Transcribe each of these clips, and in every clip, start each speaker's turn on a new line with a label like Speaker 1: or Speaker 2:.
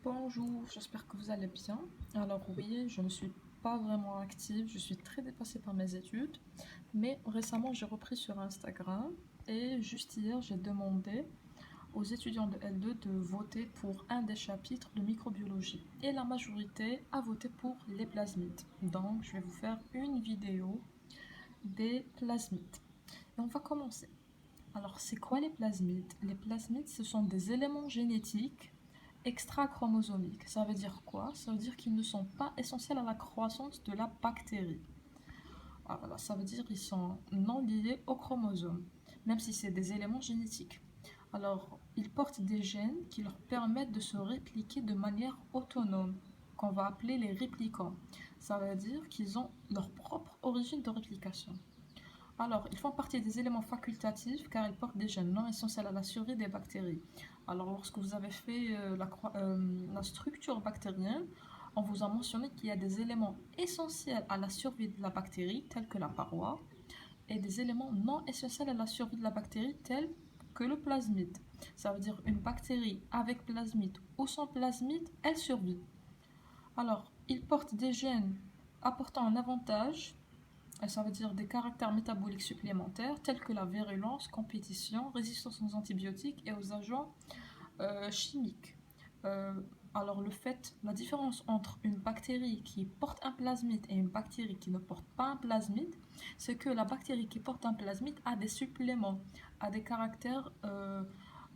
Speaker 1: Bonjour, j'espère que vous allez bien. Alors oui, je ne suis pas vraiment active, je suis très dépassée par mes études, mais récemment j'ai repris sur Instagram et juste hier j'ai demandé aux étudiants de L2 de voter pour un des chapitres de microbiologie et la majorité a voté pour les plasmides. Donc je vais vous faire une vidéo des plasmides. Et on va commencer. Alors c'est quoi les plasmides? Les plasmides ce sont des éléments génétiques extra-chromosomiques. Ça veut dire quoi? Ça veut dire qu'ils ne sont pas essentiels à la croissance de la bactérie. Voilà, ça veut dire qu'ils sont non liés aux chromosomes, même si c'est des éléments génétiques. Alors, ils portent des gènes qui leur permettent de se répliquer de manière autonome, qu'on va appeler les réplicants. Ça veut dire qu'ils ont leur propre origine de réplication. Alors, ils font partie des éléments facultatifs car ils portent des gènes non essentiels à la survie des bactéries. Alors, lorsque vous avez fait la structure bactérienne, on vous a mentionné qu'il y a des éléments essentiels à la survie de la bactérie, tels que la paroi, et des éléments non essentiels à la survie de la bactérie, tels que le plasmide. Ça veut dire une bactérie avec plasmide ou sans plasmide, elle survit. Alors, ils portent des gènes apportant un avantage, ça veut dire des caractères métaboliques supplémentaires tels que la virulence, compétition, résistance aux antibiotiques et aux agents chimiques. Euh, alors la différence entre une bactérie qui porte un plasmide et une bactérie qui ne porte pas un plasmide, c'est que la bactérie qui porte un plasmide a des suppléments, a des caractères,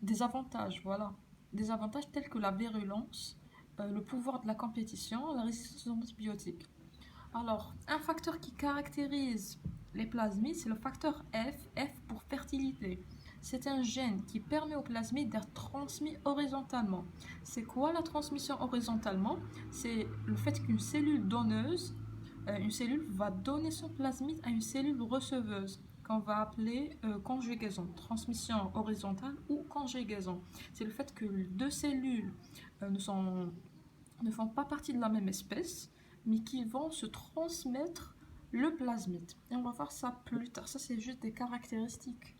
Speaker 1: des avantages, voilà. Des avantages tels que la virulence, le pouvoir de la compétition, la résistance aux antibiotiques. Alors, un facteur qui caractérise les plasmides, c'est le facteur F pour fertilité. C'est un gène qui permet au plasmide d'être transmis horizontalement. C'est quoi la transmission horizontalement? C'est le fait qu'une cellule donneuse, une cellule va donner son plasmide à une cellule receveuse, qu'on va appeler conjugaison, transmission horizontale ou conjugaison. C'est le fait que deux cellules ne font pas partie de la même espèce, mais qui vont se transmettre le plasmide. Et on va voir ça plus tard. Ça, c'est juste des caractéristiques.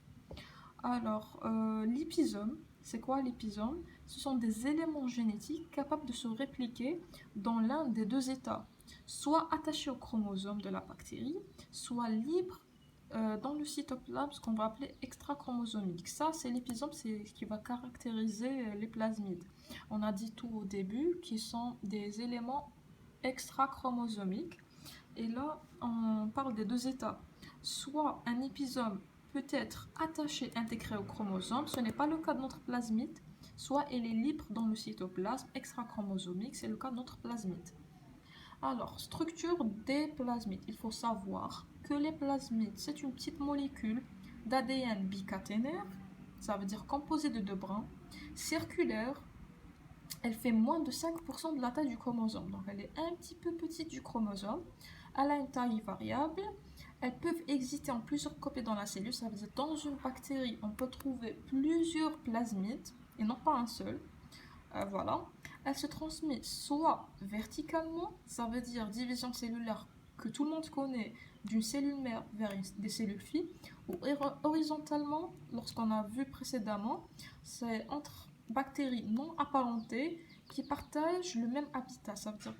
Speaker 1: Alors, l'épisome, c'est quoi l'épisome? Ce sont des éléments génétiques capables de se répliquer dans l'un des deux états, soit attachés au chromosome de la bactérie, soit libres dans le cytoplasme, ce qu'on va appeler extra-chromosomique. Ça, c'est l'épisome, c'est ce qui va caractériser les plasmides. On a dit tout au début qu'ils sont des éléments extra-chromosomiques. Et là, on parle des deux états. Soit un épisome peut être attaché, intégré au chromosome, ce n'est pas le cas de notre plasmide, soit il est libre dans le cytoplasme extra-chromosomique, c'est le cas de notre plasmide. Alors, structure des plasmides. Il faut savoir que les plasmides, c'est une petite molécule d'ADN bicaténaire, ça veut dire composée de deux brins, circulaire. Elle fait moins de 5% de la taille du chromosome, donc elle est un petit peu petite du chromosome. Elle a une taille variable. Elles peuvent exister en plusieurs copies dans la cellule, ça veut dire dans une bactérie, on peut trouver plusieurs plasmides et non pas un seul. Voilà. Elle se transmet soit verticalement, ça veut dire division cellulaire que tout le monde connaît, d'une cellule mère vers des cellules filles, ou horizontalement, lorsqu'on a vu précédemment, c'est entre bactéries non apparentées qui partagent le même habitat, ça veut dire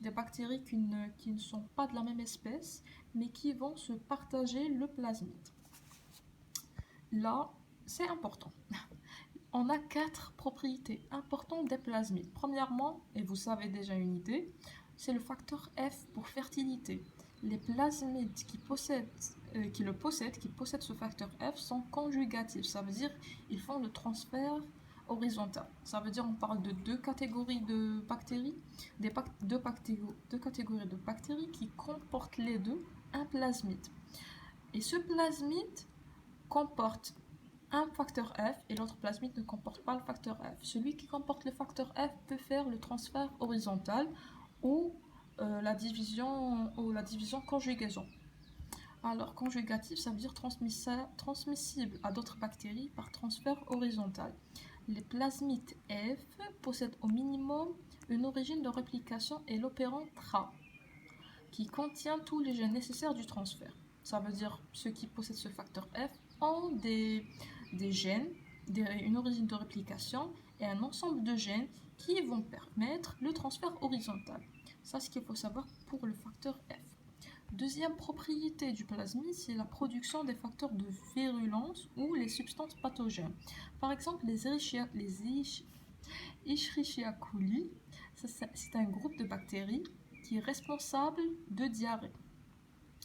Speaker 1: des bactéries qui ne sont pas de la même espèce, mais qui vont se partager le plasmide. Là, c'est important. On a 4 propriétés importantes des plasmides. Premièrement, et vous savez déjà une idée, c'est le facteur F pour fertilité. Les plasmides qui possèdent ce facteur F sont conjugatifs. Ça veut dire qu'ils font le transfert horizontal. Ça veut dire on parle de deux catégories de bactéries, deux catégories de bactéries qui comportent les deux un plasmide. Et ce plasmide comporte un facteur F et l'autre plasmide ne comporte pas le facteur F. Celui qui comporte le facteur F peut faire le transfert horizontal ou la division conjugaison. Alors conjugatif, ça veut dire transmissible à d'autres bactéries par transfert horizontal. Les plasmides F possèdent au minimum une origine de réplication et l'opérant TRA, qui contient tous les gènes nécessaires du transfert. Ça veut dire ceux qui possèdent ce facteur F ont des gènes, une origine de réplication et un ensemble de gènes qui vont permettre le transfert horizontal. Ça, c'est ce qu'il faut savoir pour le facteur F. Deuxième propriété du plasmide, c'est la production des facteurs de virulence ou les substances pathogènes. Par exemple, les Escherichia coli, c'est un groupe de bactéries qui est responsable de diarrhée.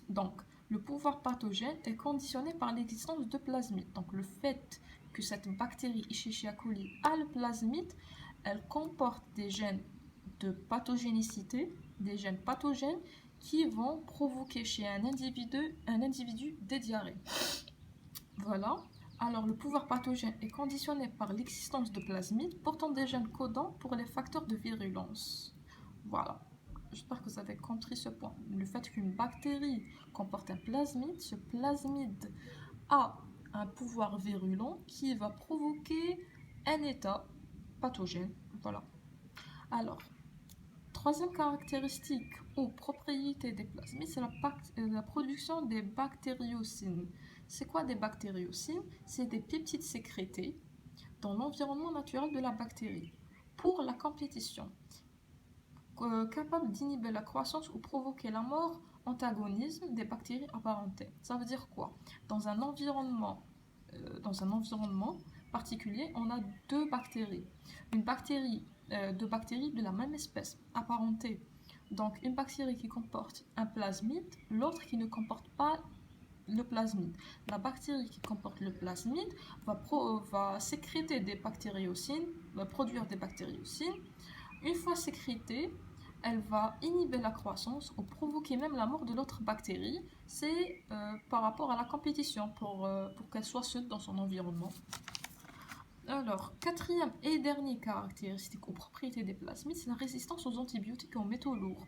Speaker 1: Donc, le pouvoir pathogène est conditionné par l'existence de plasmide. Donc, le fait que cette bactérie Escherichia coli a le plasmide, elle comporte des gènes de pathogénicité, des gènes pathogènes qui vont provoquer chez un individu des diarrhées. Voilà. Alors, le pouvoir pathogène est conditionné par l'existence de plasmides portant des gènes codants pour les facteurs de virulence. Voilà. J'espère que vous avez compris ce point. Le fait qu'une bactérie comporte un plasmide, ce plasmide a un pouvoir virulent qui va provoquer un état pathogène. Voilà. Alors, troisième caractéristique ou propriété des plasmides, c'est la production des bactériocines. C'est quoi des bactériocines? C'est des peptides sécrétés dans l'environnement naturel de la bactérie pour la compétition, capable d'inhiber la croissance ou provoquer la mort, antagonisme des bactéries apparentées. Ça veut dire quoi? Dans un environnement particulier, on a deux bactéries. Deux bactéries de la même espèce, apparentées. Donc une bactérie qui comporte un plasmide, l'autre qui ne comporte pas le plasmide. La bactérie qui comporte le plasmide va sécréter des bactériocines, va produire des bactériocines. Une fois sécrétée, elle va inhiber la croissance ou provoquer même la mort de l'autre bactérie. C'est par rapport à la compétition pour qu'elle soit seule dans son environnement. Alors, quatrième et dernière caractéristique ou propriété des plasmides, c'est la résistance aux antibiotiques et aux métaux lourds.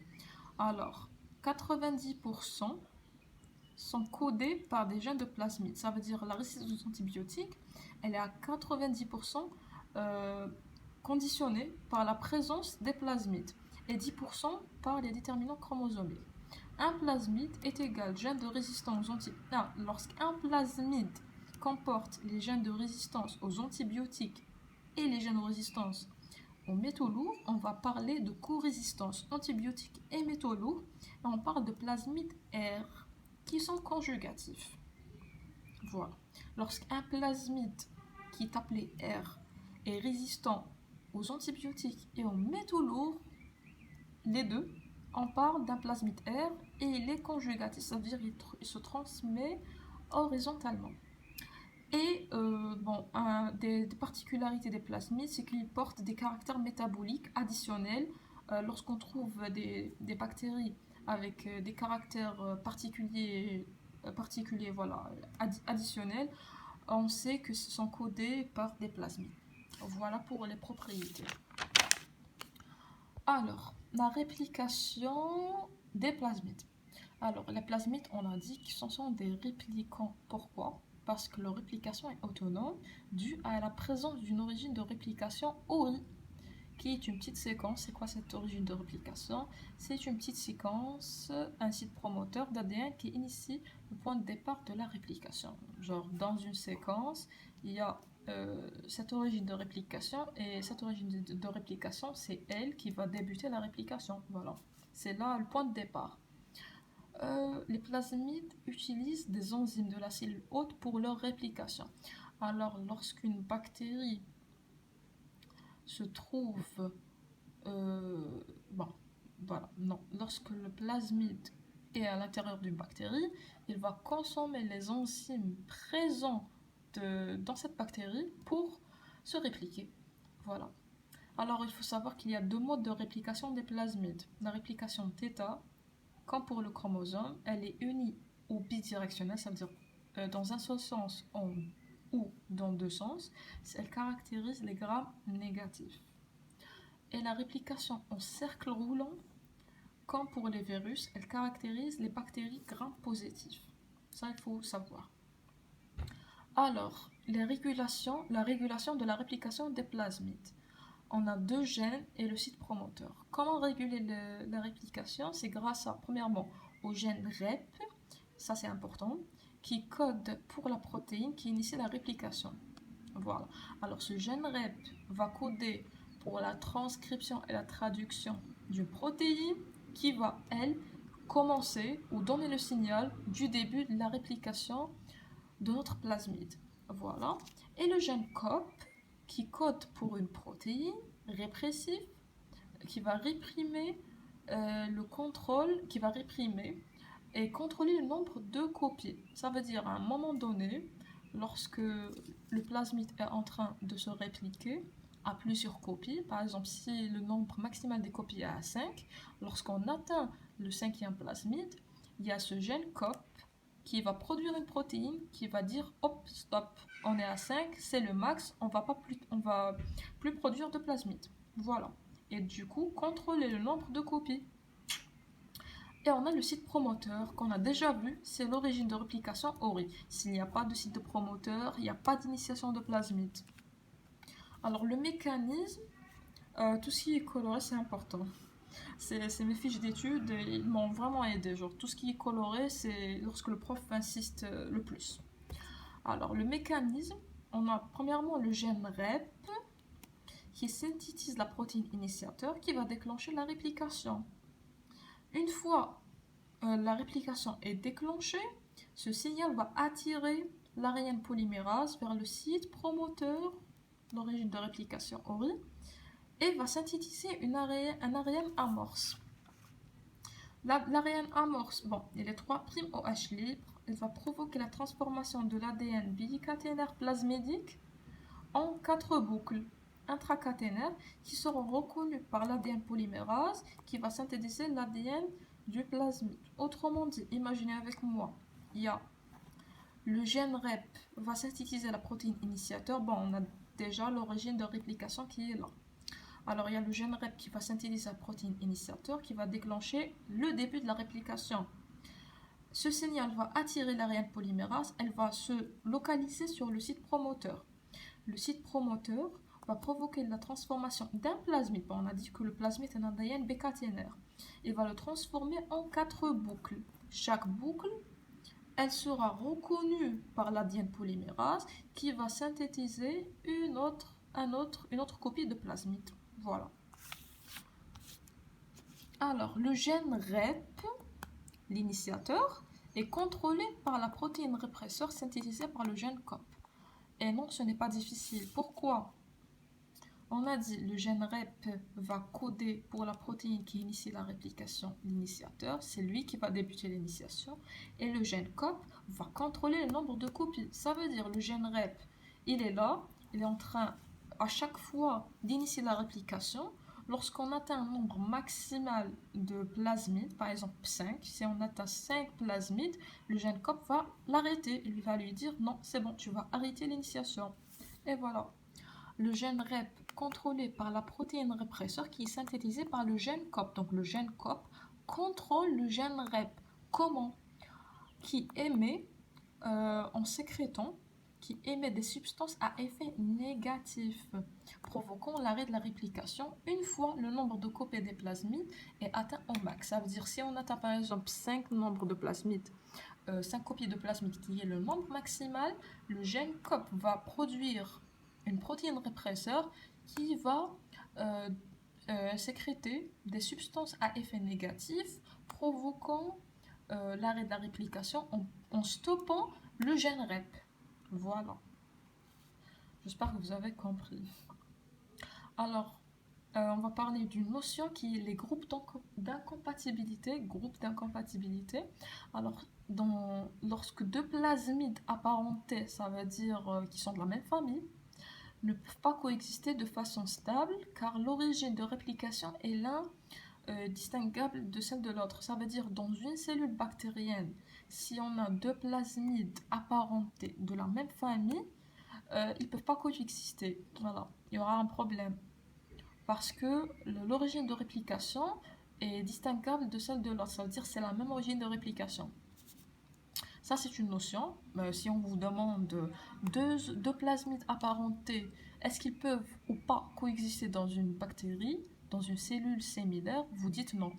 Speaker 1: Alors, 90% sont codés par des gènes de plasmides. Ça veut dire la résistance aux antibiotiques, elle est à 90% conditionnée par la présence des plasmides et 10% par les déterminants chromosomiques. Un plasmide est égal gène de résistance aux antibiotiques. Lorsqu'un plasmide comporte les gènes de résistance aux antibiotiques et les gènes de résistance aux métaux lourds, on va parler de co-résistance antibiotiques et métaux lourds, et on parle de plasmides R qui sont conjugatifs. Voilà. Lorsqu'un plasmide qui est appelé R est résistant aux antibiotiques et aux métaux lourds, les deux, on parle d'un plasmide R et il est conjugatif, c'est-à-dire qu'il se transmet horizontalement. Et des particularités des plasmides, c'est qu'ils portent des caractères métaboliques additionnels. Lorsqu'on trouve des bactéries avec des caractères particuliers voilà, additionnels, on sait que ce sont codés par des plasmides. Voilà pour les propriétés. Alors, la réplication des plasmides. Alors, les plasmides, on a dit que ce sont des réplicants. Pourquoi? Parce que leur réplication est autonome due à la présence d'une origine de réplication ORI, qui est une petite séquence. C'est quoi cette origine de réplication? C'est une petite séquence, un site promoteur d'ADN qui initie le point de départ de la réplication. Genre, dans une séquence, il y a cette origine de réplication, et cette origine de réplication, c'est elle qui va débuter la réplication. Voilà, c'est là le point de départ. Les plasmides utilisent des enzymes de la cellule hôte pour leur réplication. Alors, lorsqu'une bactérie se trouve... lorsque le plasmide est à l'intérieur d'une bactérie, il va consommer les enzymes présentes dans cette bactérie pour se répliquer. Voilà. Alors, il faut savoir qu'il y a deux modes de réplication des plasmides. La réplication θ, comme pour le chromosome, elle est unie ou bidirectionnelle, ça veut dire dans un seul sens ou dans deux sens. Elle caractérise les grammes négatifs. Et la réplication en cercle roulant, comme pour les virus, elle caractérise les bactéries gram positifs. Ça, il faut savoir. Alors, la régulation de la réplication des plasmides. On a deux gènes et le site promoteur. Comment réguler la réplication? C'est grâce premièrement, au gène REP, ça c'est important, qui code pour la protéine qui initie la réplication. Voilà. Alors ce gène REP va coder pour la transcription et la traduction d'une protéine qui va, elle, commencer ou donner le signal du début de la réplication de notre plasmide. Voilà. Et le gène COP qui code pour une protéine répressive qui va réprimer le contrôle, qui va réprimer et contrôler le nombre de copies. Ça veut dire à un moment donné, lorsque le plasmide est en train de se répliquer à plusieurs copies, par exemple si le nombre maximal des copies est à 5, lorsqu'on atteint le cinquième plasmide, il y a ce gène COP qui va produire une protéine qui va dire hop, stop, on est à 5, c'est le max, on va plus produire de plasmide. Voilà. Et du coup, contrôler le nombre de copies. Et on a le site promoteur qu'on a déjà vu, c'est l'origine de réplication ORI. S'il n'y a pas de site de promoteur, il n'y a pas d'initiation de plasmide. Alors le mécanisme, tout ce qui est coloré, c'est important. C'est mes fiches d'études, ils m'ont vraiment aidé. Genre, tout ce qui est coloré, c'est lorsque le prof insiste le plus. Alors, le mécanisme, on a premièrement le gène REP qui synthétise la protéine initiateur qui va déclencher la réplication. Une fois la réplication est déclenchée, ce signal va attirer l'ARN polymérase vers le site promoteur d'origine de réplication ORI et va synthétiser un ARN amorce. L'ARN amorce, bon, il est 3' OH libre, il va provoquer la transformation de l'ADN bicaténaire plasmidique en 4 boucles intracaténaires qui seront reconnues par l'ADN polymérase qui va synthétiser l'ADN du plasmide. Autrement dit, imaginez avec moi, il y a le gène REP va synthétiser la protéine initiateur. Bon, on a déjà l'origine de réplication qui est là. Alors, il y a le gène REP qui va synthétiser la protéine initiateur qui va déclencher le début de la réplication. Ce signal va attirer l'ARN polymérase, elle va se localiser sur le site promoteur. Le site promoteur va provoquer la transformation d'un plasmide. Bon, on a dit que le plasmide est un ADN bicaténaire. Il va le transformer en 4 boucles. Chaque boucle, elle sera reconnue par l'ADN polymérase qui va synthétiser une autre copie de plasmide. Voilà. Alors, le gène REP, l'initiateur, est contrôlé par la protéine répresseur synthétisée par le gène COP. Et non, ce n'est pas difficile. Pourquoi? On a dit le gène REP va coder pour la protéine qui initie la réplication, l'initiateur, c'est lui qui va débuter l'initiation, et le gène COP va contrôler le nombre de copies. Ça veut dire le gène REP, il est là, il est en train à chaque fois d'initier la réplication. Lorsqu'on atteint un nombre maximal de plasmides, par exemple 5, si on atteint 5 plasmides, le gène COP va l'arrêter. Il va lui dire non, c'est bon, tu vas arrêter l'initiation. Et voilà. Le gène REP contrôlé par la protéine répresseur qui est synthétisée par le gène COP. Donc le gène COP contrôle le gène REP. Comment? Qui émet en sécrétant, qui émet des substances à effet négatif, provoquant l'arrêt de la réplication une fois le nombre de copies des plasmides est atteint au max. Ça veut dire si on atteint par exemple 5 nombres de plasmides, 5 copies de plasmide qui est le nombre maximal, le gène COP va produire une protéine répresseur qui va sécréter des substances à effet négatif provoquant l'arrêt de la réplication en stoppant le gène REP. Voilà. J'espère que vous avez compris. Alors, on va parler d'une notion qui est les groupes d'incompatibilité. Alors, lorsque deux plasmides apparentés, ça veut dire qui sont de la même famille, ne peuvent pas coexister de façon stable car l'origine de réplication est l'un distinguable de celle de l'autre. Ça veut dire dans une cellule bactérienne, si on a deux plasmides apparentés de la même famille, ils ne peuvent pas coexister. Voilà, il y aura un problème parce que l'origine de réplication est distinguable de celle de l'autre. Ça veut dire que c'est la même origine de réplication. Ça, c'est une notion. Si on vous demande deux plasmides apparentés, est-ce qu'ils peuvent ou pas coexister dans une bactérie, dans une cellule similaire? Vous dites non.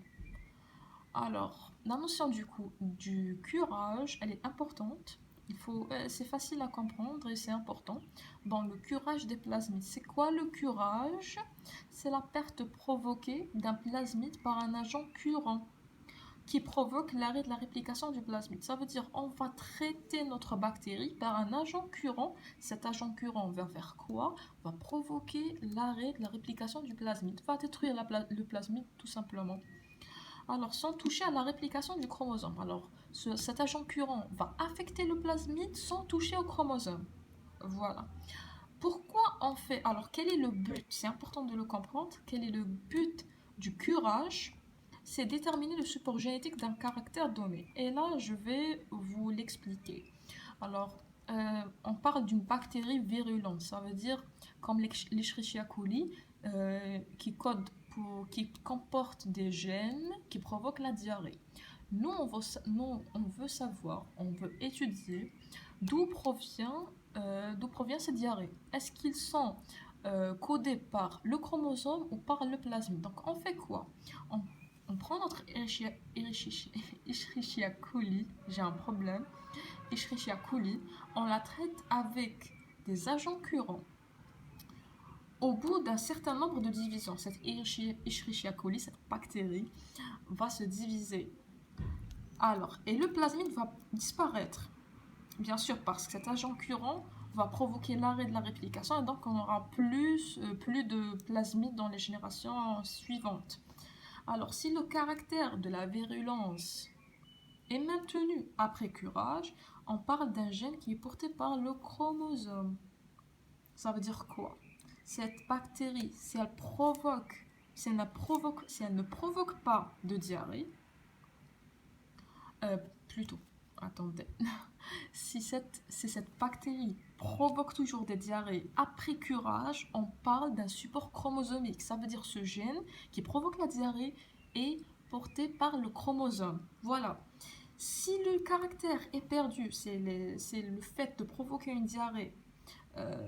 Speaker 1: Alors, la notion du curage, elle est importante. C'est facile à comprendre et c'est important. Dans le curage des plasmides, c'est quoi le curage? C'est la perte provoquée d'un plasmide par un agent curant qui provoque l'arrêt de la réplication du plasmide. Ça veut dire on va traiter notre bactérie par un agent curant. Cet agent curant va faire quoi? Va provoquer l'arrêt de la réplication du plasmide, va détruire le plasmide tout simplement. Alors, sans toucher à la réplication du chromosome. Alors, cet agent curant va affecter le plasmide sans toucher au chromosome. Voilà. Pourquoi on fait... Alors, quel est le but? C'est important de le comprendre. Quel est le but du curage? C'est déterminer le support génétique d'un caractère donné. Et là, je vais vous l'expliquer. Alors, on parle d'une bactérie virulente. Ça veut dire, comme l'Escherichia coli, qui comporte des gènes qui provoquent la diarrhée. Nous, on veut savoir, on veut étudier d'où provient cette diarrhée. Est-ce qu'ils sont codés par le chromosome ou par le plasmide? Donc, on fait quoi? On prend notre Escherichia coli, j'ai un problème, Escherichia coli, on la traite avec des agents curants. Au bout d'un certain nombre de divisions, cette Escherichia coli, cette bactérie, va se diviser. Alors, et le plasmide va disparaître. Bien sûr, parce que cet agent curant va provoquer l'arrêt de la réplication et donc on aura plus de plasmide dans les générations suivantes. Alors, si le caractère de la virulence est maintenu après curage, on parle d'un gène qui est porté par le chromosome. Ça veut dire quoi? Cette bactérie, si elle ne provoque pas de diarrhée, plutôt, attendez, si cette bactérie provoque toujours des diarrhées après curage, on parle d'un support chromosomique. Ça veut dire ce gène qui provoque la diarrhée est porté par le chromosome. Voilà. Si le caractère est perdu, c'est le fait de provoquer une diarrhée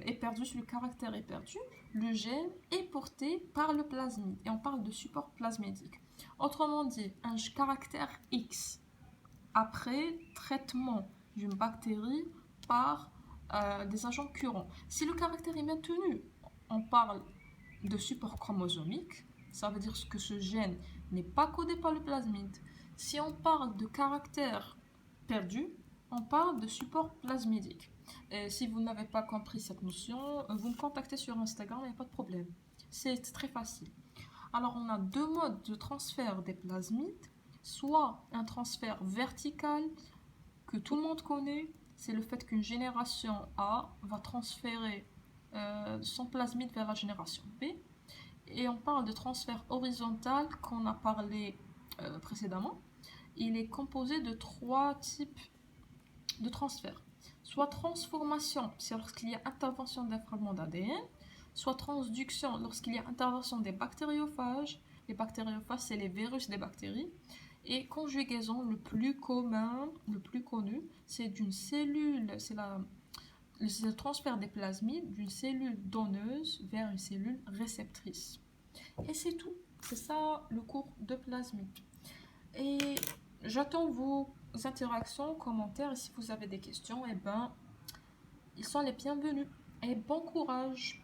Speaker 1: est perdu, si le caractère est perdu, le gène est porté par le plasmide. Et on parle de support plasmidique. Autrement dit, un caractère X après traitement d'une bactérie par des agents curants. Si le caractère est maintenu, on parle de support chromosomique, ça veut dire que ce gène n'est pas codé par le plasmide. Si on parle de caractère perdu, on parle de support plasmidique. Et si vous n'avez pas compris cette notion, vous me contactez sur Instagram, il n'y a pas de problème. C'est très facile. Alors, on a deux modes de transfert des plasmides. Soit un transfert vertical que tout le monde connaît, c'est le fait qu'une génération A va transférer son plasmide vers la génération B. Et on parle de transfert horizontal qu'on a parlé précédemment. Il est composé de trois types de transferts. Soit transformation, c'est lorsqu'il y a intervention d'un fragment d'ADN, soit transduction, lorsqu'il y a intervention des bactériophages. Les bactériophages, c'est les virus des bactéries. Et conjugaison, le plus commun, le plus connu, c'est d'une cellule, c'est le transfert des plasmides d'une cellule donneuse vers une cellule réceptrice. Et c'est tout. C'est ça le cours de plasmide. Et j'attends vos interactions, commentaires. Et si vous avez des questions, eh ben, ils sont les bienvenus. Et bon courage!